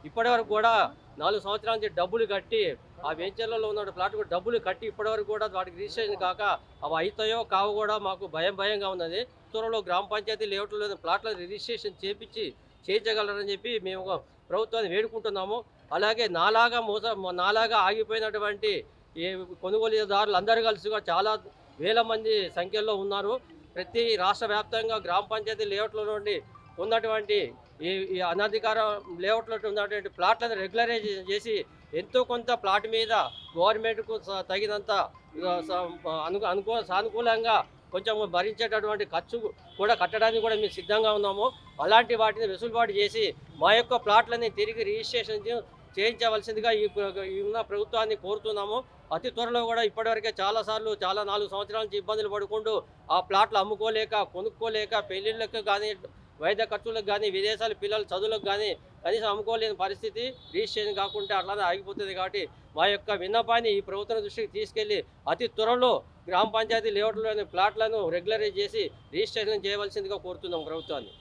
ఇప్పటివరకు కూడా 4 సంవత్సరాల నుంచి డబ్బులు కట్టి ఆ వెంచర్లలో ఉన్న ప్లాట్ కూడా డబ్బులు కట్టి ఇప్పటివరకు కూడా వాటికి రిజిస్ట్రేషన్ కాక అవి అవుతాయో కావు కూడా మాకు భయంగా ఉన్నది. త్వరలో గ్రామ పంచాయతీ లేఅవుట్లో ప్లాట్ల రిజిస్ట్రేషన్ చేయించగలరని చెప్పి మేము ప్రభుత్వాన్ని వేడుకుంటున్నాము. అలాగే నాలాగా ఆగిపోయినటువంటి ఈ కొనుగోలుదారులు అందరూ కలిసి కూడా చాలా వేల మంది సంఖ్యలో ఉన్నారు. ప్రతి రాష్ట్ర వ్యాప్తంగా గ్రామ పంచాయతీ లేఅవుట్లో నుండి ఉన్నటువంటి ఈ అనధికార లేఅవుట్లో ఉన్నటువంటి ప్లాట్లను రెగ్యులరైజేషన్ చేసి ఎంతో కొంత ప్లాట్ మీద గవర్నమెంట్కు తగినంత సానుకూలంగా కొంచెం భరించేటటువంటి ఖర్చు కూడా కట్టడానికి కూడా మేము సిద్ధంగా ఉన్నాము. అలాంటి వాటిని వెసులుబాటు చేసి మా యొక్క ప్లాట్లని తిరిగి రిజిస్ట్రేషన్ చేయించవలసిందిగా ఈ ఉన్న ప్రభుత్వాన్ని కోరుతున్నాము. అతి త్వరలో కూడా ఇప్పటివరకే చాలాసార్లు 4 సంవత్సరాల నుంచి ఇబ్బందులు పడుకుంటూ ఆ ప్లాట్లు అమ్ముకోలేక, కొనుక్కోలేక పెళ్ళిళ్ళకు కానీ, వైద్య ఖర్చులకు కానీ, విదేశాల పిల్లల చదువులకు కానీ కనీసం అమ్ముకోలేని పరిస్థితి. రిజిస్ట్రేషన్ కాకుంటే అట్లానే ఆగిపోతుంది. కాబట్టి మా యొక్క విన్నపాన్ని ఈ ప్రభుత్వం దృష్టికి తీసుకెళ్లి అతి త్వరలో గ్రామ పంచాయతీ లేఅవుట్లోని ప్లాట్లను రెగ్యులరైజ్ చేసి రిజిస్ట్రేషన్ చేయవలసిందిగా కోరుతున్నాం ప్రభుత్వాన్ని.